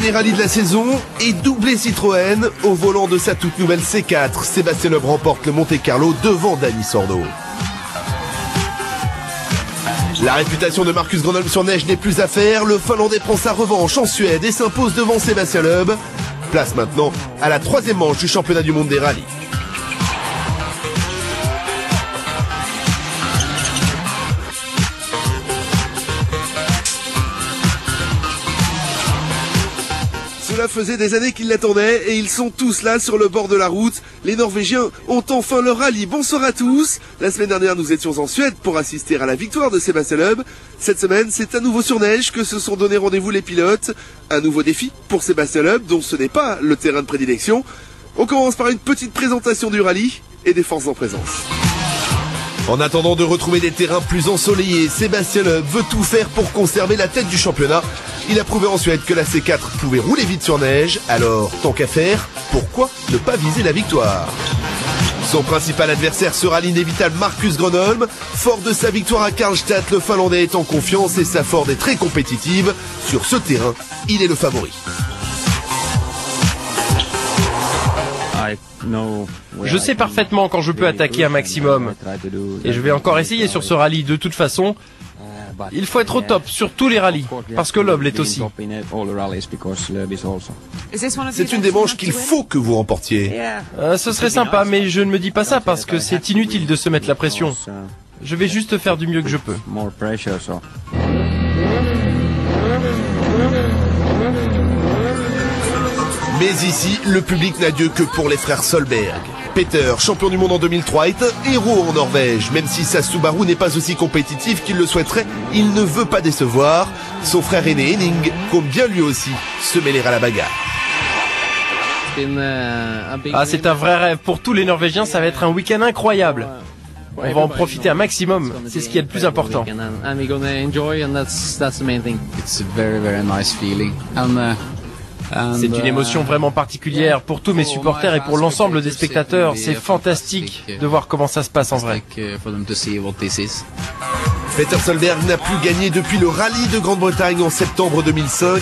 Premier rallye de la saison et doublé Citroën au volant de sa toute nouvelle C4. Sébastien Loeb remporte le Monte-Carlo devant Dani Sordo. La réputation de Marcus Grönholm sur neige n'est plus à faire. Le Finlandais prend sa revanche en Suède et s'impose devant Sébastien Loeb. Place maintenant à la 3e manche du championnat du monde des rallyes. Cela faisait des années qu'ils l'attendaient et ils sont tous là sur le bord de la route. Les Norvégiens ont enfin leur rallye. Bonsoir à tous. La semaine dernière, nous étions en Suède pour assister à la victoire de Sébastien Loeb. Cette semaine, c'est à nouveau sur neige que se sont donné rendez-vous les pilotes. Un nouveau défi pour Sébastien Loeb, dont ce n'est pas le terrain de prédilection. On commence par une petite présentation du rallye et des forces en présence. En attendant de retrouver des terrains plus ensoleillés, Sébastien Loeb veut tout faire pour conserver la tête du championnat. Il a prouvé en Suède que la C4 pouvait rouler vite sur neige, alors tant qu'à faire, pourquoi ne pas viser la victoire? Son principal adversaire sera l'inévitable Marcus Grönholm. Fort de sa victoire à Karlstad, le Finlandais est en confiance et sa Ford est très compétitive. Sur ce terrain, il est le favori. Je sais parfaitement quand je peux attaquer un maximum. Et je vais encore essayer sur ce rallye de toute façon. Il faut être au top sur tous les rallyes, parce que Loeb l'est aussi. C'est une des manches qu'il faut que vous remportiez. Ce serait sympa, mais je ne me dis pas ça parce que c'est inutile de se mettre la pression. Je vais juste faire du mieux que je peux. Mais ici, le public n'a Dieu que pour les frères Solberg. Peter, champion du monde en 2003, est un héros en Norvège. Même si sa Subaru n'est pas aussi compétitive qu'il le souhaiterait, il ne veut pas décevoir. Son frère aîné Henning compte bien lui aussi se mêler à la bagarre. Ah, c'est un vrai rêve. Pour tous les Norvégiens, ça va être un week-end incroyable. On va en profiter un maximum, c'est ce qui est le plus important. C'est une émotion vraiment particulière pour tous mes supporters et pour l'ensemble des spectateurs. C'est fantastique de voir comment ça se passe en vrai. Peter Solberg n'a plus gagné depuis le rallye de Grande-Bretagne en septembre 2005.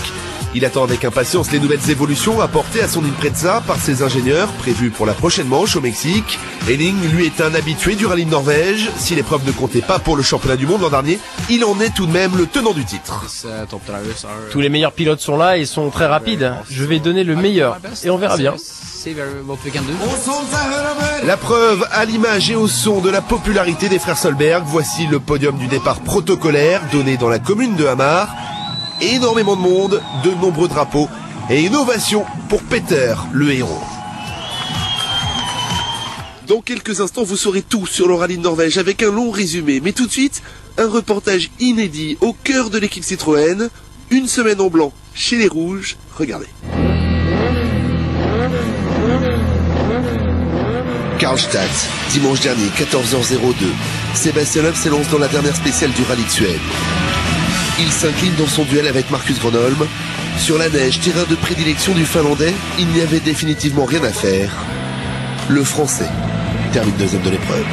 Il attend avec impatience les nouvelles évolutions apportées à son Impreza par ses ingénieurs, prévues pour la prochaine manche au Mexique. Henning, lui, est un habitué du rallye de Norvège. Si l'épreuve ne comptait pas pour le championnat du monde l'an dernier, il en est tout de même le tenant du titre. Tous les meilleurs pilotes sont là et sont très rapides. Je vais donner le meilleur et on verra bien. La preuve à l'image et au son de la popularité des frères Solberg. Voici le podium du départ protocolaire donné dans la commune de Hamar. Énormément de monde, de nombreux drapeaux et une ovation pour Peter, le héros. Dans quelques instants, vous saurez tout sur le rallye de Norvège avec un long résumé. Mais tout de suite, un reportage inédit au cœur de l'équipe Citroën. Une semaine en blanc chez les Rouges. Regardez. Karlstad, dimanche dernier, 14h02. Sébastien Loeb s'élance dans la dernière spéciale du rallye de Suède. Il s'incline dans son duel avec Marcus Grönholm. Sur la neige, terrain de prédilection du Finlandais, il n'y avait définitivement rien à faire. Le Français termine deuxième de l'épreuve.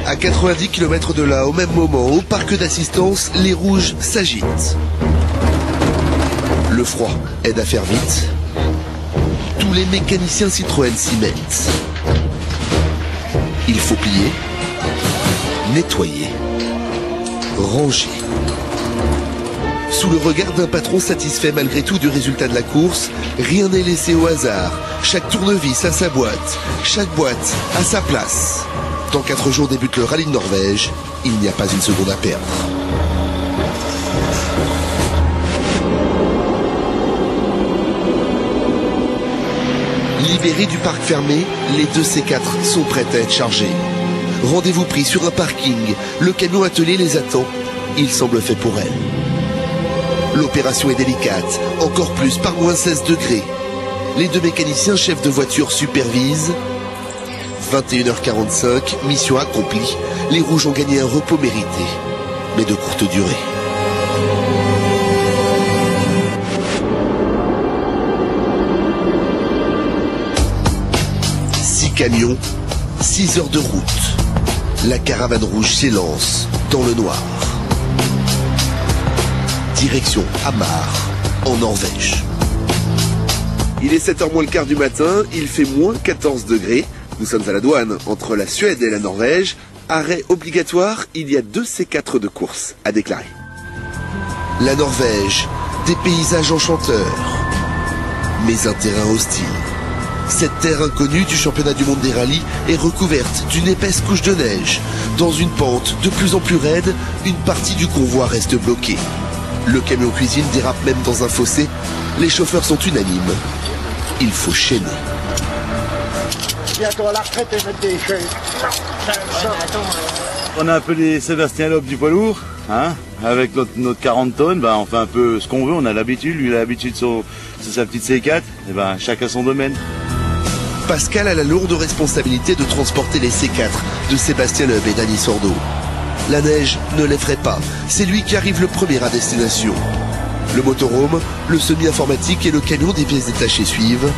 À 90 km de là, au même moment, au parc d'assistance, les Rouges s'agitent. Le froid aide à faire vite. Tous les mécaniciens Citroën s'y mettent. Il faut plier, nettoyer, ranger. Sous le regard d'un patron satisfait malgré tout du résultat de la course, rien n'est laissé au hasard. Chaque tournevis a sa boîte, chaque boîte a sa place. Dans 4 jours débute le rallye de Norvège, il n'y a pas une seconde à perdre. Libérés du parc fermé, les 2 C4 sont prêtes à être chargées. Rendez-vous pris sur un parking, le camion attelé les attend. Il semble fait pour elle. L'opération est délicate, encore plus par moins 16 degrés. Les 2 mécaniciens chefs de voiture supervisent. 21h45, mission accomplie. Les Rouges ont gagné un repos mérité, mais de courte durée. Camion, 6 heures de route. La caravane rouge s'élance dans le noir. direction Hamar, en Norvège. Il est 7h moins le quart du matin, il fait moins 14 degrés. Nous sommes à la douane entre la Suède et la Norvège. Arrêt obligatoire, il y a 2 C4 de course à déclarer. La Norvège, des paysages enchanteurs, mais un terrain hostile. Cette terre inconnue du championnat du monde des rallyes est recouverte d'une épaisse couche de neige. Dans une pente de plus en plus raide, une partie du convoi reste bloquée. Le camion cuisine dérape même dans un fossé. Les chauffeurs sont unanimes. Il faut chaîner. Bientôt à la retraite et mettre des chaînes. On a un peu les Sébastien Loeb du poids lourd, hein, avec notre 40 tonnes, on fait un peu ce qu'on veut, on a l'habitude, lui il a l'habitude sur sa petite C4, et chacun son domaine. Pascal a la lourde responsabilité de transporter les C4 de Sébastien Loeb et Dany Sordo. La neige ne l'effraie pas, c'est lui qui arrive le premier à destination. Le motorhome, le semi-informatique et le camion des pièces détachées suivent.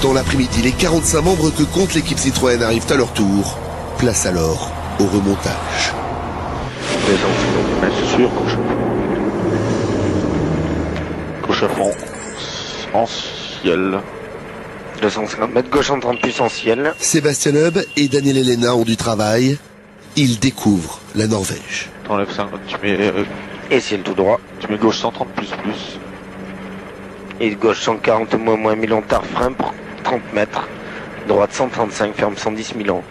Dans l'après-midi, les 45 membres que compte l'équipe Citroën arrivent à leur tour. Place alors au remontage. C'est sûr, gauche à fond, en ciel. 250 mètres gauche en 30 plus en ciel. Sébastien Loeb et Daniel Elena ont du travail. Ils découvrent la Norvège. T'enlèves 50, tu mets... et ciel tout droit. Tu mets gauche 130 plus. Et gauche 140 moins 1000 en tard frein pour 30 mètres. Droite 135, ferme 110 000 ans.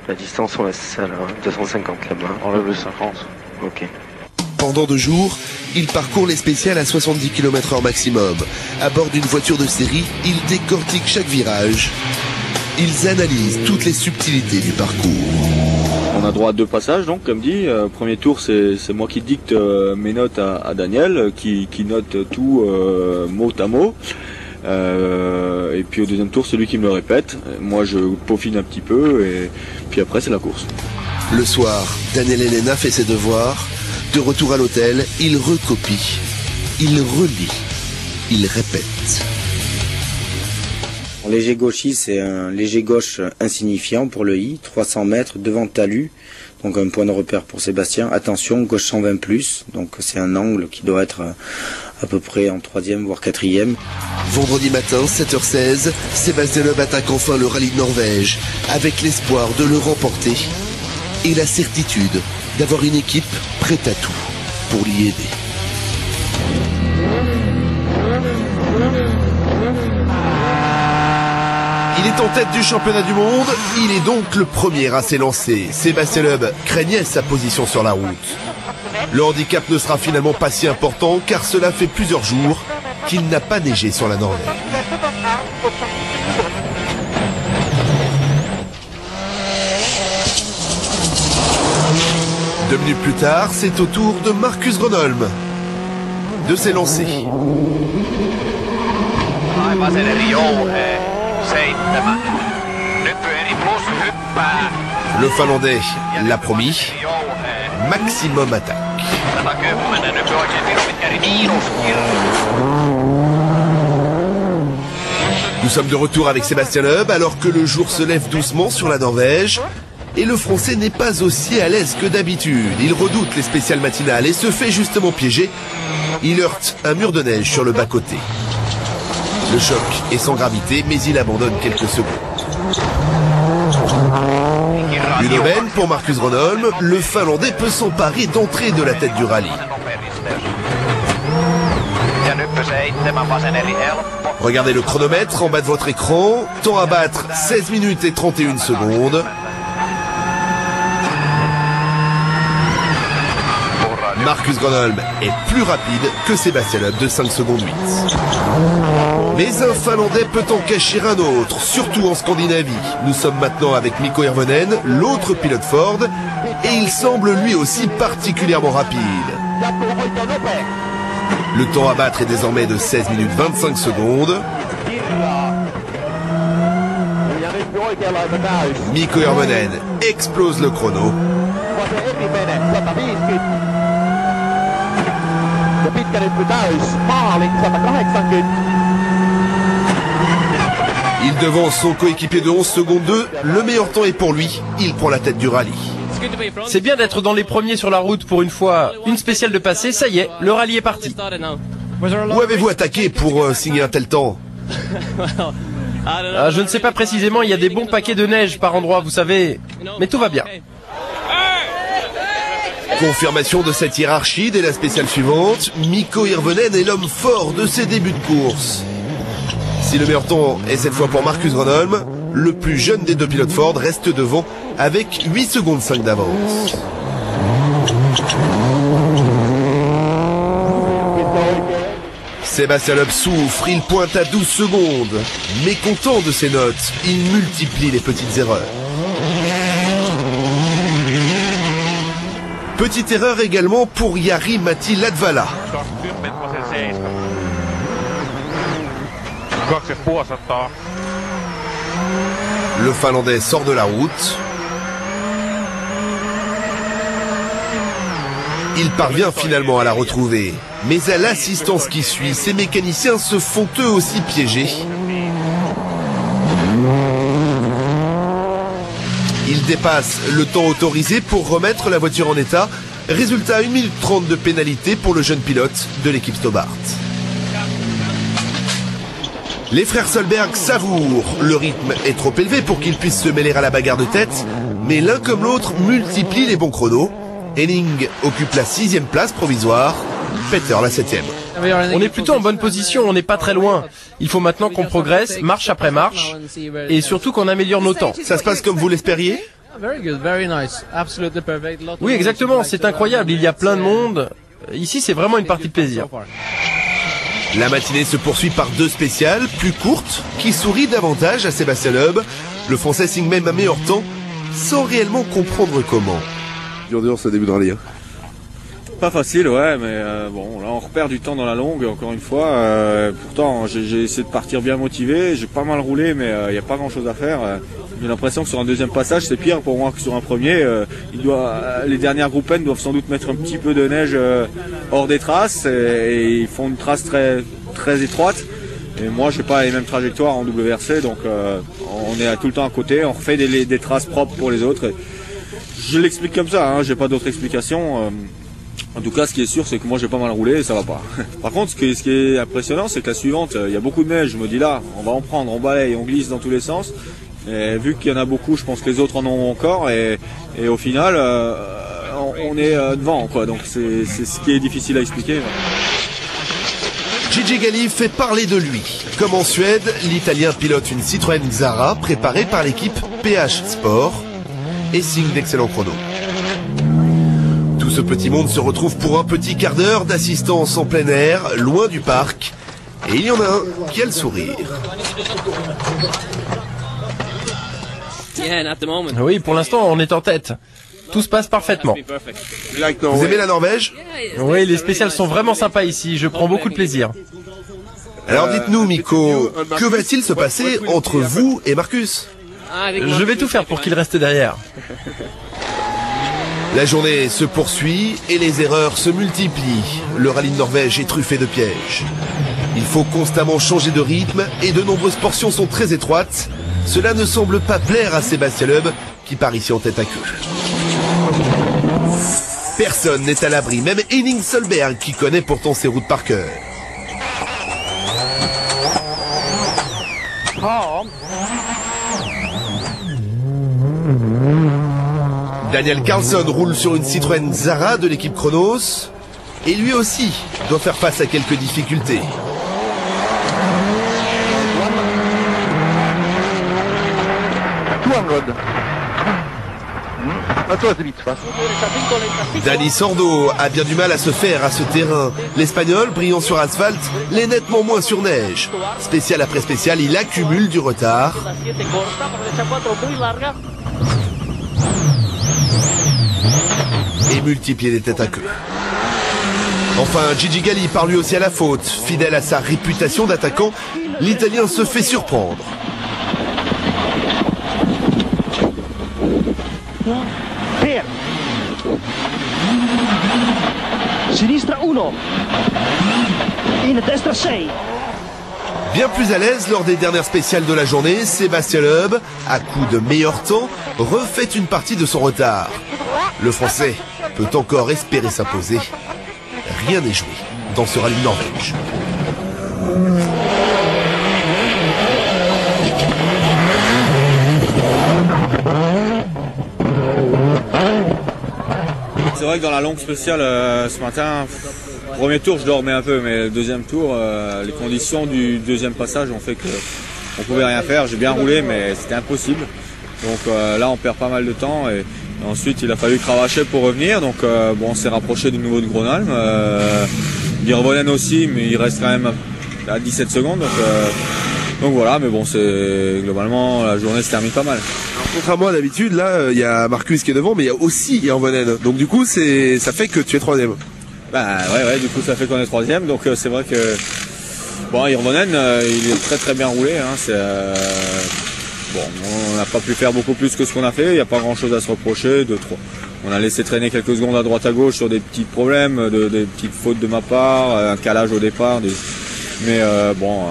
La distance on laisse ça là, 250 là-bas. Enlève le 50. Ok. Pendant 2 jours, ils parcourent les spéciales à 70 km/h maximum. À bord d'une voiture de série, ils décortiquent chaque virage. Ils analysent toutes les subtilités du parcours. On a droit à 2 passages, donc, comme dit. Premier tour, c'est moi qui dicte mes notes à Daniel, qui note tout mot à mot. Et puis au deuxième tour, c'est lui qui me le répète. Moi, je peaufine un petit peu, et puis après, c'est la course. Le soir, Daniel Elena fait ses devoirs. De retour à l'hôtel, il recopie, il relit, il répète. Léger gauchis, c'est un léger gauche insignifiant pour le I, 300 mètres devant talus, donc un point de repère pour Sébastien. Attention, gauche 120 plus, donc c'est un angle qui doit être à peu près en 3e voire 4e. Vendredi matin, 7h16, Sébastien Loeb attaque enfin le rallye de Norvège, avec l'espoir de le remporter et la certitude d'avoir une équipe prête à tout pour l'y aider. Il est en tête du championnat du monde, il est donc le premier à s'élancer. Sébastien Loeb craignait sa position sur la route. Le handicap ne sera finalement pas si important car cela fait plusieurs jours qu'il n'a pas neigé sur la Norvège. 2 minutes plus tard, c'est au tour de Marcus Grönholm de s'élancer. Le Finlandais l'a promis, maximum attaque. Nous sommes de retour avec Sébastien Loeb alors que le jour se lève doucement sur la Norvège. Et le Français n'est pas aussi à l'aise que d'habitude. Il redoute les spéciales matinales et se fait justement piéger. Il heurte un mur de neige sur le bas-côté. Le choc est sans gravité, mais il abandonne quelques secondes. Une aubaine pour Marcus Grönholm. Le Finlandais peut s'emparer d'entrée de la tête du rallye. Regardez le chronomètre en bas de votre écran. Temps à battre 16 minutes et 31 secondes. Marcus Grönholm est plus rapide que Sébastien Loeb de 5 secondes 8. Mais un Finlandais peut en cacher un autre, surtout en Scandinavie. Nous sommes maintenant avec Mikko Hirvonen, l'autre pilote Ford, et il semble lui aussi particulièrement rapide. Le temps à battre est désormais de 16 minutes 25 secondes. Mikko Hirvonen explose le chrono. Il devance son coéquipier de 11 secondes 2. Le meilleur temps est pour lui. Il prend la tête du rallye. C'est bien d'être dans les premiers sur la route pour une fois. Une spéciale de passé, ça y est, le rallye est parti. Où avez-vous attaqué pour signer un tel temps? Je ne sais pas précisément, il y a des bons paquets de neige par endroit, vous savez. Mais tout va bien. Confirmation de cette hiérarchie dès la spéciale suivante. Mikko Hirvonen est l'homme fort de ses débuts de course. Si le meilleur temps est cette fois pour Marcus Grönholm, le plus jeune des deux pilotes Ford reste devant avec 8 secondes 5 d'avance. Sébastien Loeb souffre, il pointe à 12 secondes. Mécontent de ses notes, il multiplie les petites erreurs. Petite erreur également pour Jari-Matti Latvala. Le Finlandais sort de la route. Il parvient finalement à la retrouver. Mais à l'assistance qui suit, ces mécaniciens se font eux aussi piéger. Il dépasse le temps autorisé pour remettre la voiture en état. Résultat, 1 minute 30 de pénalité pour le jeune pilote de l'équipe Stobart. Les frères Solberg savourent. Le rythme est trop élevé pour qu'ils puissent se mêler à la bagarre de tête. Mais l'un comme l'autre multiplie les bons chronos. Henning occupe la 6e place provisoire. Peter la 7e. On est plutôt en bonne position, on n'est pas très loin. Il faut maintenant qu'on progresse, marche après marche, et surtout qu'on améliore nos temps. Ça se passe comme vous l'espériez? Oui, exactement, c'est incroyable, il y a plein de monde. Ici, c'est vraiment une partie de plaisir. La matinée se poursuit par 2 spéciales, plus courtes, qui sourient davantage à Sébastien Loeb. Le Français signe même un meilleur temps, sans réellement comprendre comment. Dur, ce début de rallye. Pas facile, ouais, mais bon, là on repère du temps dans la longue, encore une fois. Pourtant, j'ai essayé de partir bien motivé, j'ai pas mal roulé, mais il n'y a pas grand chose à faire. J'ai l'impression que sur un deuxième passage, c'est pire pour moi que sur un premier. Les dernières groupennes doivent sans doute mettre un petit peu de neige hors des traces, et ils font une trace très, très étroite. Et moi, j'ai pas les mêmes trajectoires en WRC, donc on est tout le temps à côté, on refait des traces propres pour les autres. Je l'explique comme ça, hein, j'ai pas d'autre explication. En tout cas, ce qui est sûr, c'est que moi j'ai pas mal roulé et ça va pas. Par contre, ce qui est impressionnant, c'est que la suivante, il y a beaucoup de neige. Je me dis là, on va en prendre, on balaye, on glisse dans tous les sens. Et vu qu'il y en a beaucoup, je pense que les autres en ont encore. Et au final, on est devant, quoi. Donc c'est ce qui est difficile à expliquer. Gigi Galli fait parler de lui. Comme en Suède, l'Italien pilote une Citroën Xara préparée par l'équipe PH Sport et signe d'excellents chronos. Tout ce petit monde se retrouve pour un petit quart d'heure d'assistance en plein air, loin du parc. Et il y en a un qui a le sourire. Oui, pour l'instant, on est en tête. Tout se passe parfaitement. Vous aimez la Norvège? Oui, les spéciales sont vraiment sympas ici. Je prends beaucoup de plaisir. Alors dites-nous, Mikko, que va-t-il se passer entre vous et Marcus? Je vais tout faire pour qu'il reste derrière. La journée se poursuit et les erreurs se multiplient. Le rallye de Norvège est truffé de pièges. Il faut constamment changer de rythme et de nombreuses portions sont très étroites. Cela ne semble pas plaire à Sébastien Loeb qui part ici en tête à queue. Personne n'est à l'abri, même Henning Solberg qui connaît pourtant ses routes par cœur. Daniel Carlson roule sur une Citroën Xara de l'équipe Chronos et lui aussi doit faire face à quelques difficultés. Dani Sordo a bien du mal à se faire à ce terrain. L'Espagnol, brillant sur asphalte, l'est nettement moins sur neige. Spécial après spécial, il accumule du retard. Et multiplier les têtes à queue. Enfin, Gigi Galli part lui aussi à la faute. Fidèle à sa réputation d'attaquant, l'Italien se fait surprendre. Sinistra 1. In destra 6. Bien plus à l'aise lors des dernières spéciales de la journée, Sébastien Loeb, à coup de meilleur temps, refait une partie de son retard. Le Français peut encore espérer s'imposer. Rien n'est joué dans ce rallye de Norvège. C'est vrai que dans la longue spéciale ce matin, premier tour je dormais un peu, mais le deuxième tour, les conditions du deuxième passage ont fait qu'on pouvait rien faire. J'ai bien roulé, mais c'était impossible. Donc là on perd pas mal de temps et ensuite il a fallu cravacher pour revenir. Donc bon, on s'est rapproché du niveau de Gronholm. Hirvonen aussi, mais il reste quand même à 17 secondes. Donc voilà, mais bon, c'est globalement la journée se termine pas mal. Contrairement à d'habitude, là, il y a Marcus qui est devant, mais il y a aussi Hirvonen. Donc du coup, ça fait que tu es troisième. Bah ouais, du coup ça fait qu'on est troisième. Donc c'est vrai que bon, Hirvonen, il est très très bien roulé. Hein, bon, on n'a pas pu faire beaucoup plus que ce qu'on a fait. Il n'y a pas grand chose à se reprocher. On a laissé traîner quelques secondes à droite à gauche sur des petits problèmes, des petites fautes de ma part, un calage au départ. Mais bon,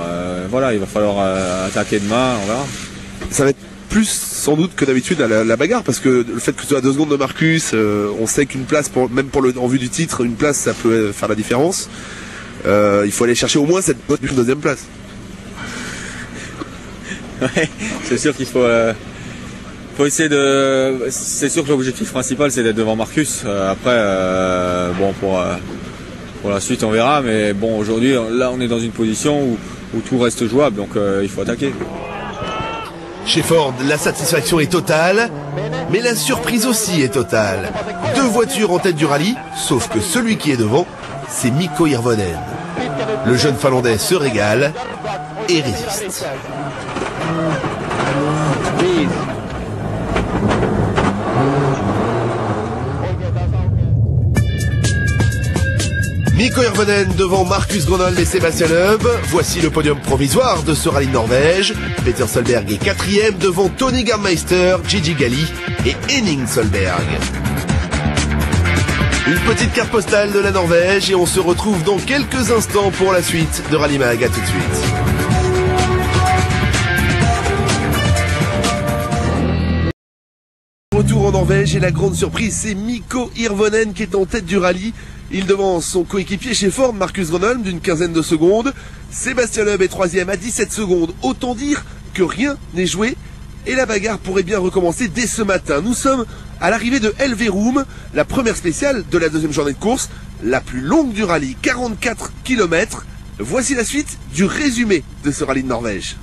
voilà, il va falloir attaquer demain, on verra. Ça va être plus sans doute que d'habitude à la bagarre, parce que le fait que tu sois à 2 secondes de Marcus, on sait qu'une place, même en vue du titre, une place ça peut faire la différence. Il faut aller chercher au moins cette deuxième place. Ouais, c'est sûr qu'il faut essayer de. C'est sûr que l'objectif principal c'est d'être devant Marcus. Après, bon pour la suite on verra, mais bon aujourd'hui là on est dans une position où tout reste jouable, donc il faut attaquer. Chez Ford, la satisfaction est totale, mais la surprise aussi est totale. 2 voitures en tête du rallye, sauf que celui qui est devant, c'est Mikko Hirvonen. Le jeune Finlandais se régale et résiste. Mikko Hirvonen devant Marcus Gronholm et Sébastien Loeb. Voici le podium provisoire de ce rallye de Norvège. Peter Solberg est 4e devant Tony Gardmeister, Gigi Galli et Henning Solberg. Une petite carte postale de la Norvège et on se retrouve dans quelques instants pour la suite de Rallye Mag. À tout de suite. Retour en Norvège et la grande surprise, c'est Mikko Hirvonen qui est en tête du rallye. Il devance son coéquipier chez Ford, Marcus Gronholm, d'une quinzaine de secondes. Sébastien Loeb est 3e à 17 secondes. Autant dire que rien n'est joué et la bagarre pourrait bien recommencer dès ce matin. Nous sommes à l'arrivée de Elverum, la première spéciale de la deuxième journée de course, la plus longue du rallye, 44 km. Voici la suite du résumé de ce rallye de Norvège.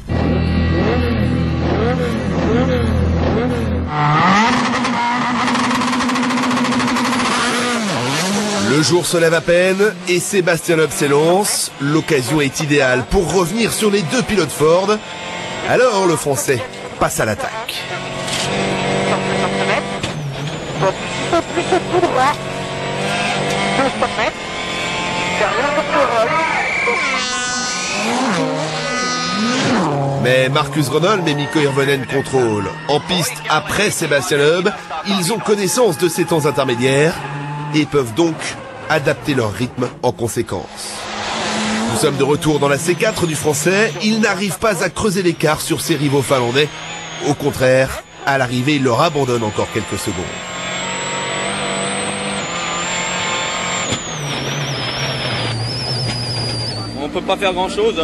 Le jour se lève à peine et Sébastien Loeb s'élance. L'occasion est idéale pour revenir sur les 2 pilotes Ford. Alors le Français passe à l'attaque. Mais Marcus Gronholm et Mikko Hirvonen contrôlent. En piste après Sébastien Loeb, ils ont connaissance de ces temps intermédiaires et peuvent donc adapter leur rythme en conséquence. Nous sommes de retour dans la C4 du Français. Il n'arrive pas à creuser l'écart sur ses rivaux finlandais. Au contraire, à l'arrivée, il leur abandonne encore quelques secondes. On ne peut pas faire grand chose.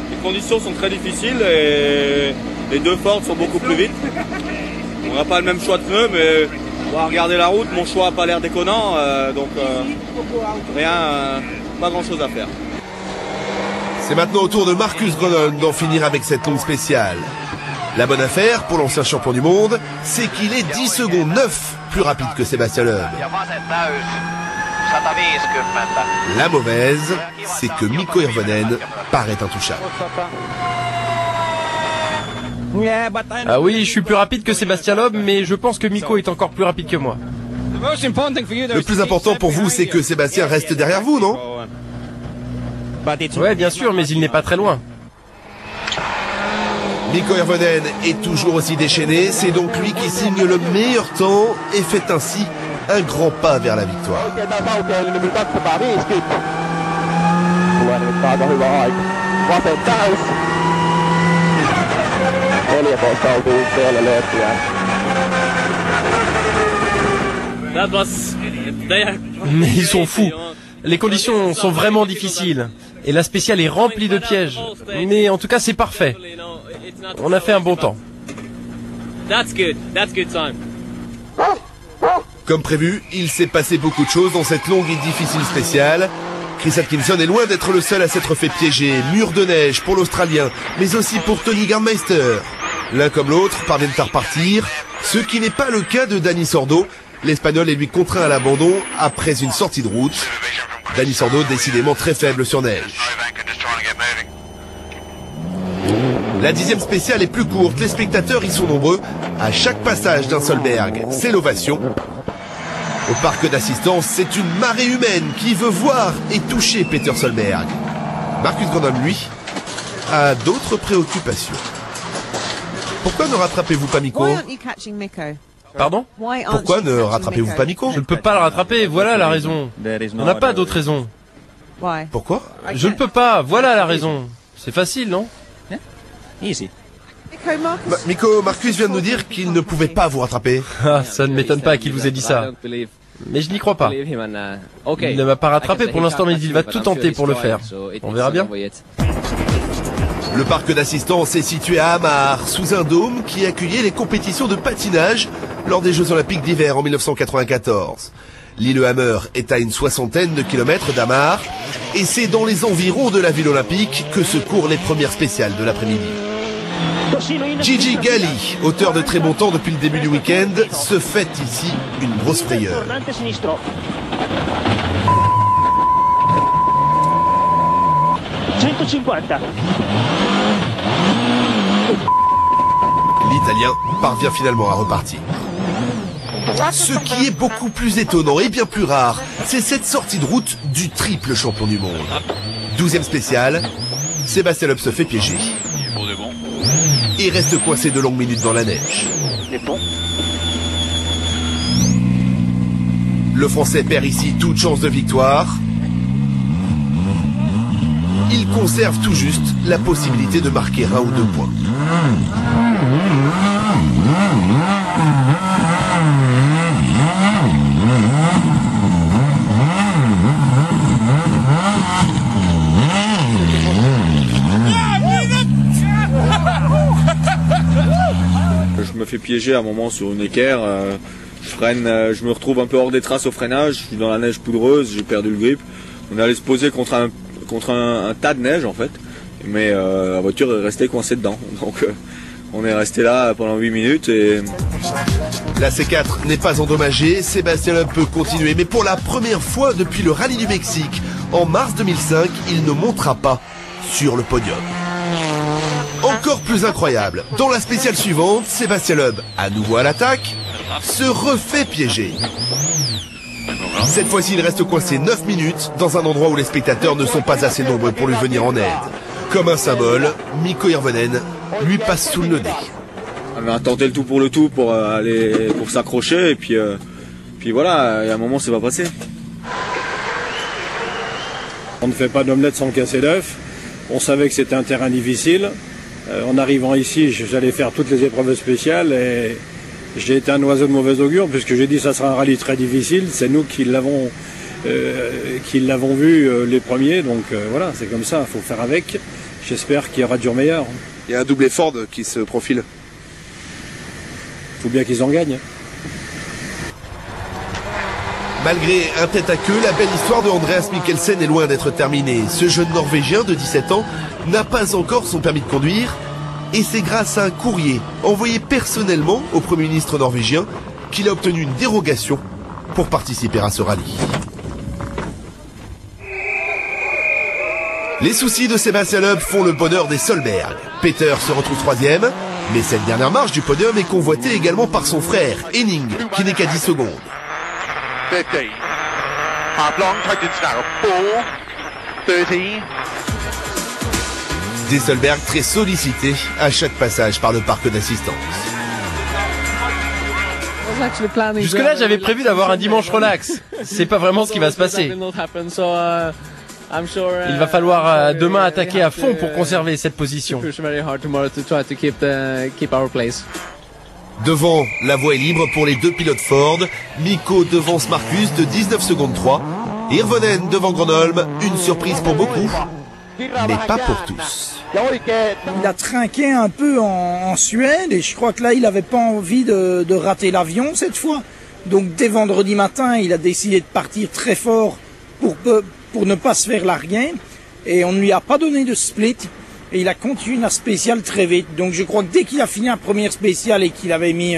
Les conditions sont très difficiles et les 2 Ford sont beaucoup plus vite. On n'a pas le même choix de pneus, mais on va regarder la route. Mon choix n'a pas l'air déconnant, donc pas grand chose à faire. C'est maintenant au tour de Marcus Gronholm d'en finir avec cette longue spéciale. La bonne affaire pour l'ancien champion du monde, c'est qu'il est 10 secondes 9 plus rapide que Sébastien Loeb. La mauvaise, c'est que Mikko Hirvonen paraît intouchable. Ah oui, je suis plus rapide que Sébastien Loeb, mais je pense que Mikko est encore plus rapide que moi. Le plus important pour vous, c'est que Sébastien reste derrière vous, non? Ouais, bien sûr, mais il n'est pas très loin. Mikko Hirvonen est toujours aussi déchaîné, c'est donc lui qui signe le meilleur temps et fait ainsi un grand pas vers la victoire. Mais ils sont fous. Les conditions sont vraiment difficiles. Et la spéciale est remplie de pièges. Mais en tout cas, c'est parfait. On a fait un bon temps. Comme prévu, il s'est passé beaucoup de choses dans cette longue et difficile spéciale. Chris Atkinson est loin d'être le seul à s'être fait piéger. Mur de neige pour l'Australien, mais aussi pour Tony Gardmeister. L'un comme l'autre parviennent à repartir, ce qui n'est pas le cas de Dani Sordo. L'Espagnol est lui contraint à l'abandon après une sortie de route. Dani Sordo décidément très faible sur neige. La 10e spéciale est plus courte, les spectateurs y sont nombreux. À chaque passage d'un Solberg, c'est l'ovation. Au parc d'assistance, c'est une marée humaine qui veut voir et toucher Peter Solberg. Marcus Grönholm, lui, a d'autres préoccupations. Pourquoi ne rattrapez-vous pas Mikko? Pardon? Pourquoi ne rattrapez-vous pas Mikko? Je ne peux pas le rattraper, voilà la raison. On n'a pas d'autre raison. Pourquoi? Je ne peux pas, voilà la raison. C'est facile, non? Mikko, Marcus vient de nous dire qu'il ne pouvait pas vous rattraper. Ah, ça ne m'étonne pas qu'il vous ait dit ça. Mais je n'y crois pas. Il ne m'a pas rattrapé pour l'instant, mais il va tout tenter pour le faire. On verra bien. Le parc d'assistance est situé à Hamar, sous un dôme qui accueillait les compétitions de patinage lors des Jeux Olympiques d'hiver en 1994. Lillehammer est à une 60aine de kilomètres d'Hamar, et c'est dans les environs de la ville olympique que se courent les premières spéciales de l'après-midi. Gigi Galli, auteur de très bon temps depuis le début du week-end, se fait ici une grosse frayeur. L'Italien parvient finalement à repartir. Ce qui est beaucoup plus étonnant et bien plus rare, c'est cette sortie de route du triple champion du monde. 12e spéciale, Sébastien Loeb se fait piéger. Et reste coincé de longues minutes dans la neige. Le Français perd ici toute chance de victoire. Il conserve tout juste la possibilité de marquer 1 ou 2 points. Je me fais piéger à un moment sur une équerre, je freine, je me retrouve un peu hors des traces au freinage, je suis dans la neige poudreuse, j'ai perdu le grip. On est allé se poser contre un tas de neige en fait, mais la voiture est restée coincée dedans. Donc on est resté là pendant 8 minutes et... La C4 n'est pas endommagée, Sébastien Loeb peut continuer, mais pour la première fois depuis le rallye du Mexique, en mars 2005, il ne montera pas sur le podium. Encore plus incroyable, dans la spéciale suivante, Sébastien Loeb, à nouveau à l'attaque, se refait piéger. Cette fois-ci, il reste coincé 9 minutes dans un endroit où les spectateurs ne sont pas assez nombreux pour lui venir en aide. Comme un symbole, Mikko Hirvonen lui passe sous le nez. On a tenté le tout pour aller pour s'accrocher et puis voilà, il y a un moment c'est pas passé. On ne fait pas d'omelette sans casser d'œuf. On savait que c'était un terrain difficile. En arrivant ici, j'allais faire toutes les épreuves spéciales et j'ai été un oiseau de mauvais augure puisque j'ai dit que ça sera un rallye très difficile. C'est nous qui l'avons vu les premiers, donc voilà, c'est comme ça, il faut faire avec. J'espère qu'il y aura du meilleur. Il y a un doublé Ford qui se profile. Il faut bien qu'ils en gagnent. Malgré un tête-à-queue, la belle histoire de Andreas Mikkelsen est loin d'être terminée. Ce jeune Norvégien de 17 ans n'a pas encore son permis de conduire et c'est grâce à un courrier envoyé personnellement au Premier ministre norvégien qu'il a obtenu une dérogation pour participer à ce rallye. Les soucis de Sébastien Loeb font le bonheur des Solberg. Peter se retrouve 3e, mais cette dernière marche du podium est convoitée également par son frère, Henning, qui n'est qu'à 10 secondes. 15. Half long, tightens now. 4, 13. Des Solberg très sollicités à chaque passage par le parc d'assistance. Jusque-là, j'avais prévu d'avoir un dimanche relax. C'est pas vraiment ce qui va se passer. Il va falloir demain attaquer à fond pour conserver cette position. Devant, la voie est libre pour les deux pilotes Ford. Mikko devance Marcus de 19 secondes 3. Hirvonen devant Gronholm, une surprise pour beaucoup, mais pas pour tous. Il a trinqué un peu en Suède et je crois que là il n'avait pas envie de rater l'avion cette fois. Donc dès vendredi matin il a décidé de partir très fort pour ne pas se faire larguer et on ne lui a pas donné de split et il a continué la spéciale très vite. Donc je crois que dès qu'il a fini la première spéciale et qu'il avait mis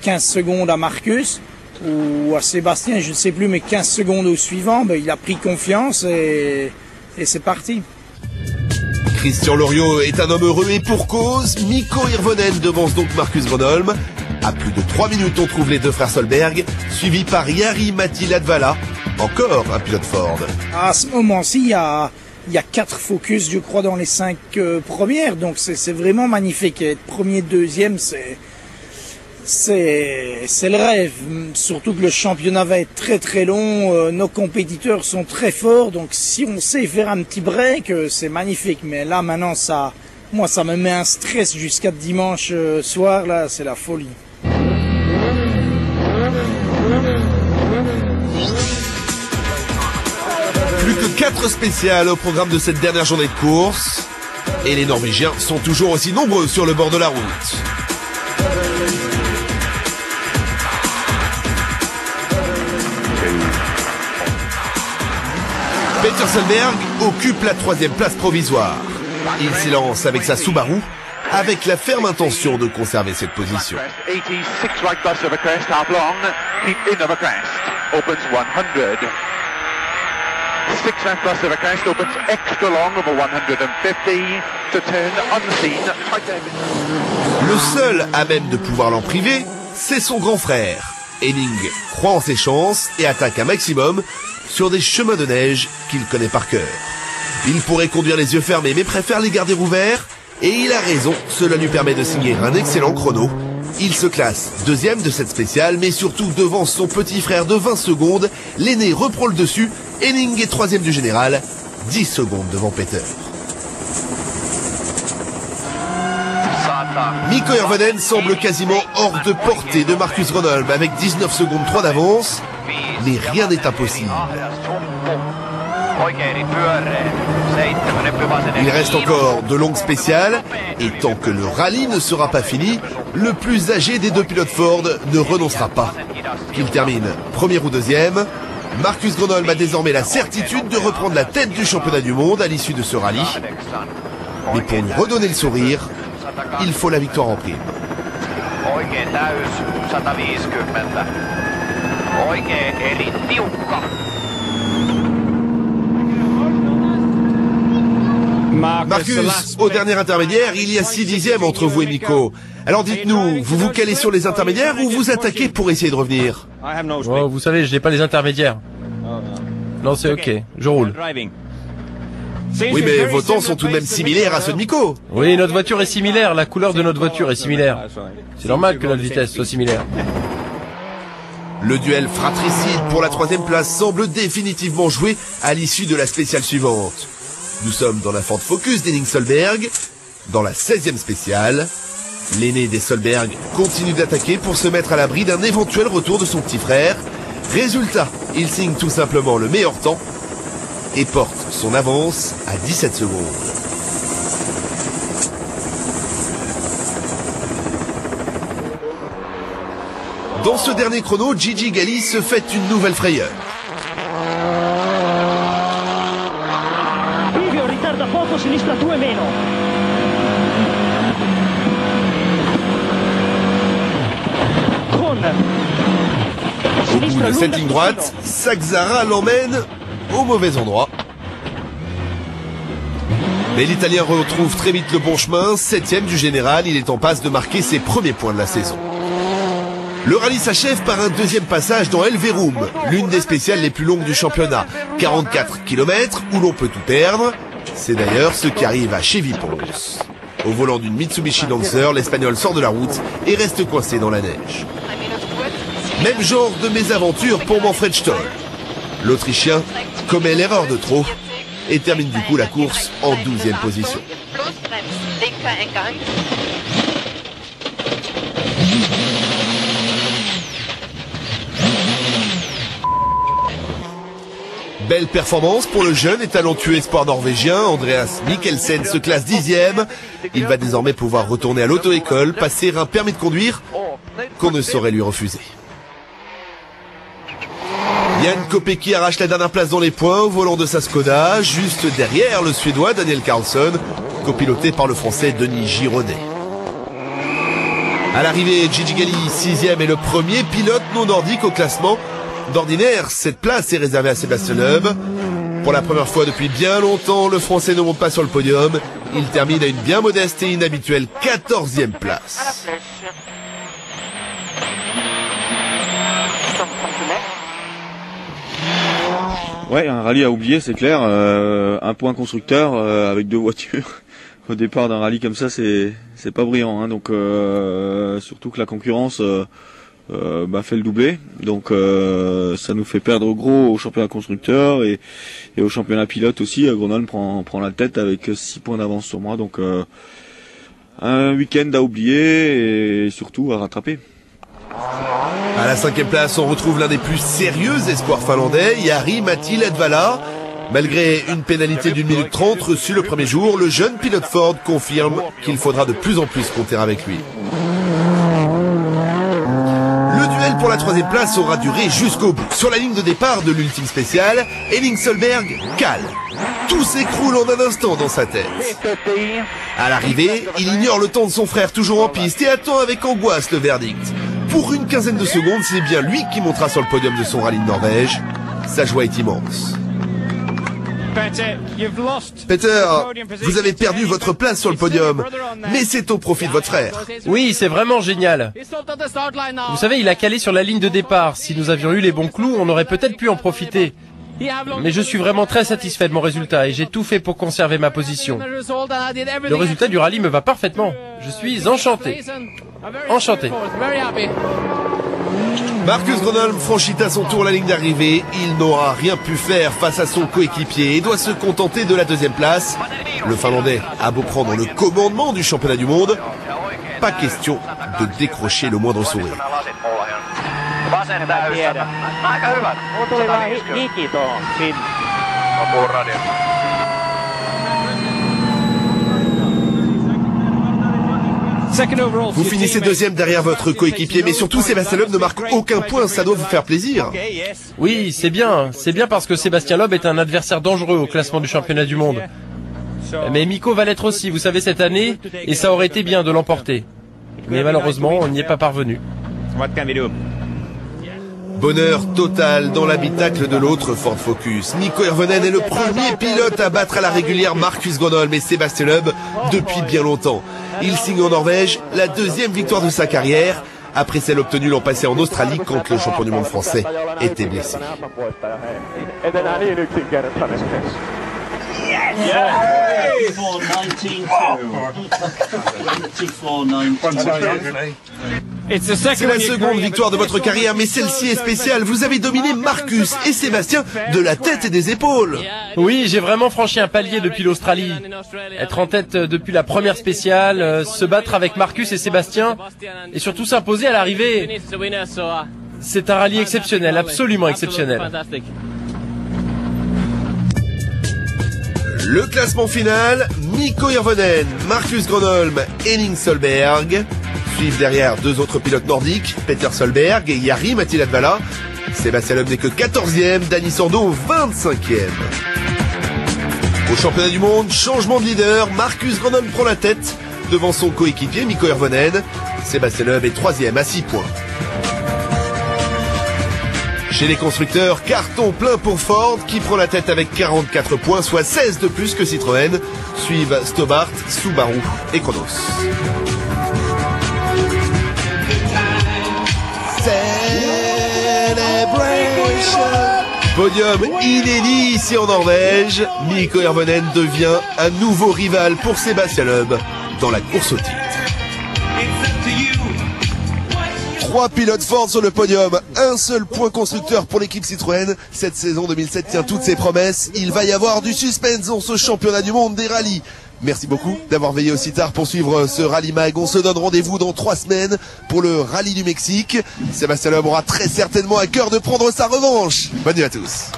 15 secondes à Marcus ou à Sébastien, je ne sais plus, mais 15 secondes au suivant, ben, il a pris confiance et c'est parti. Christian Loriot est un homme heureux et pour cause. Mikko Hirvonen devance donc Marcus Gronholm. À plus de 3 minutes, on trouve les deux frères Solberg, suivis par Jari-Matti Latvala, encore un pilote Ford. À ce moment-ci, il y a 4 focus, je crois, dans les 5 premières, donc c'est vraiment magnifique. Être premier, deuxième, c'est le rêve, surtout que le championnat va être très très long, nos compétiteurs sont très forts, donc si on sait faire un petit break, c'est magnifique. Mais là maintenant, moi ça me met un stress jusqu'à dimanche soir, là c'est la folie. Plus que 4 spéciales au programme de cette dernière journée de course, et les Norvégiens sont toujours aussi nombreux sur le bord de la route. Peter Solberg occupe la 3e place provisoire. Il s'élance avec sa Subaru, avec la ferme intention de conserver cette position. Le seul à même de pouvoir l'en priver, c'est son grand frère. Henning croit en ses chances et attaque un maximum sur des chemins de neige qu'il connaît par cœur. Il pourrait conduire les yeux fermés mais préfère les garder ouverts et il a raison, cela lui permet de signer un excellent chrono. Il se classe 2e de cette spéciale mais surtout devant son petit frère de 20 secondes. L'aîné reprend le dessus, Henning est 3e du général, 10 secondes devant Peter. Mikko Hirvonen semble quasiment hors de portée de Marcus Gronholm avec 19 secondes 3 d'avance, mais rien n'est impossible. Il reste encore de longues spéciales, et tant que le rallye ne sera pas fini, le plus âgé des deux pilotes Ford ne renoncera pas. Qu'il termine 1er ou 2e, Marcus Gronholm a désormais la certitude de reprendre la tête du championnat du monde à l'issue de ce rallye. Mais pour lui redonner le sourire, il faut la victoire en prime. Marcus, au dernier intermédiaire, il y a 6 dixièmes entre vous et Mikko. Alors dites-nous, vous vous calez sur les intermédiaires ou vous attaquez pour essayer de revenir? Oh, vous savez, je n'ai pas les intermédiaires. Non, c'est ok, je roule. Oui, mais vos temps sont tout de même similaires à ceux de Mikko. Oui, notre voiture est similaire, la couleur de notre voiture est similaire. C'est normal que notre vitesse soit similaire. Le duel fratricide pour la 3e place semble définitivement joué à l'issue de la spéciale suivante. Nous sommes dans la Ford Focus d'Henning Solberg, dans la 16e spéciale. L'aîné des Solberg continue d'attaquer pour se mettre à l'abri d'un éventuel retour de son petit frère. Résultat, il signe tout simplement le meilleur temps et porte son avance à 17 secondes. Dans ce dernier chrono, Gigi Galli se fait une nouvelle frayeur. Au bout de cette ligne droite, Saxara l'emmène au mauvais endroit. Mais l'Italien retrouve très vite le bon chemin, 7e du général, il est en passe de marquer ses premiers points de la saison. Le rallye s'achève par un 2e passage dans Elverum, l'une des spéciales les plus longues du championnat. 44 km où l'on peut tout perdre. C'est d'ailleurs ce qui arrive à Chevy Ponce. Au volant d'une Mitsubishi Lancer, l'Espagnol sort de la route et reste coincé dans la neige. Même genre de mésaventure pour Manfred Stoll. L'Autrichien commet l'erreur de trop et termine du coup la course en 12e position. Belle performance pour le jeune et talentueux espoir norvégien. Andreas Mikkelsen se classe 10e. Il va désormais pouvoir retourner à l'auto-école, passer un permis de conduire qu'on ne saurait lui refuser. Jan Kopecky arrache la dernière place dans les points au volant de sa Skoda, juste derrière le Suédois Daniel Carlsson, copiloté par le Français Denis Gironnet. À l'arrivée, Gigi Galli, 6e, est le premier pilote non nordique au classement. D'ordinaire, cette place est réservée à Sébastien Loeb. Pour la première fois depuis bien longtemps, le Français ne monte pas sur le podium. Il termine à une bien modeste et inhabituelle 14e place. Ouais, un rallye à oublier, c'est clair. Un point constructeur avec 2 voitures. Au départ d'un rallye comme ça, c'est pas brillant. Hein, donc surtout que la concurrence fait le doublé. Donc ça nous fait perdre gros au championnat constructeur et au championnat pilote aussi. Gronholm prend la tête avec 6 points d'avance sur moi. Donc un week-end à oublier et surtout à rattraper. À la 5e place, on retrouve l'un des plus sérieux espoirs finlandais, Jari-Matti Ledvala. Malgré une pénalité d'1 minute 30 reçue le premier jour, le jeune pilote Ford confirme qu'il faudra de plus en plus compter avec lui. Le duel pour la 3e place aura duré jusqu'au bout. Sur la ligne de départ de l'ultime spéciale, Henning Solberg cale. Tout s'écroule en un instant dans sa tête. À l'arrivée, il ignore le temps de son frère toujours en piste et attend avec angoisse le verdict. Pour une quinzaine de secondes, c'est bien lui qui montera sur le podium de son rallye de Norvège. Sa joie est immense. Peter, vous avez perdu votre place sur le podium, mais c'est au profit de votre frère. Oui, c'est vraiment génial. Vous savez, il a calé sur la ligne de départ. Si nous avions eu les bons clous, on aurait peut-être pu en profiter. Mais je suis vraiment très satisfait de mon résultat et j'ai tout fait pour conserver ma position. Le résultat du rallye me va parfaitement. Je suis enchanté. Enchanté. Marcus Gronholm franchit à son tour la ligne d'arrivée. Il n'aura rien pu faire face à son coéquipier et doit se contenter de la 2e place. Le Finlandais a beau prendre le commandement du championnat du monde, pas question de décrocher le moindre sourire. Vous finissez 2e derrière votre coéquipier, mais surtout Sébastien Loeb ne marque aucun point, ça doit vous faire plaisir. Oui, c'est bien parce que Sébastien Loeb est un adversaire dangereux au classement du championnat du monde. Mais Mikko va l'être aussi, vous savez, cette année, et ça aurait été bien de l'emporter. Mais malheureusement, on n'y est pas parvenu. Bonheur total dans l'habitacle de l'autre Ford Focus. Mikko Hirvonen est le premier pilote à battre à la régulière Marcus Gronholm et Sébastien Loeb depuis bien longtemps. Il signe en Norvège la 2e victoire de sa carrière, après celle obtenue l'an passé en Australie quand le champion du monde français était blessé. C'est la seconde victoire de votre carrière, mais celle-ci est spéciale. Vous avez dominé Marcus et Sébastien de la tête et des épaules. Oui, j'ai vraiment franchi un palier depuis l'Australie. Être en tête depuis la première spéciale, se battre avec Marcus et Sébastien, et surtout s'imposer à l'arrivée. C'est un rallye exceptionnel, absolument exceptionnel. Le classement final, Mikko Hirvonen, Marcus Gronholm, Henning Solberg. Suivent derrière 2 autres pilotes nordiques, Peter Solberg et Jari-Matti Ledvala. Sébastien Loeb n'est que 14e, Dani Sordo 25e. Au championnat du monde, changement de leader, Marcus Gronholm prend la tête devant son coéquipier Mikko Hirvonen. Sébastien Loeb est 3e à 6 points. Chez les constructeurs, carton plein pour Ford qui prend la tête avec 44 points, soit 16 de plus que Citroën. Suivent Stobart, Subaru et Kronos. Podium inédit ici en Norvège. Mikko Hirvonen devient un nouveau rival pour Sébastien Loeb dans la course au titre. 3 pilotes Ford sur le podium, un seul point constructeur pour l'équipe Citroën. Cette saison 2007 tient toutes ses promesses. Il va y avoir du suspense dans ce championnat du monde des rallyes. Merci beaucoup d'avoir veillé aussi tard pour suivre ce Rallye Mag. On se donne rendez-vous dans 3 semaines pour le Rallye du Mexique. Sébastien Loeb aura très certainement à cœur de prendre sa revanche. Bonne nuit à tous.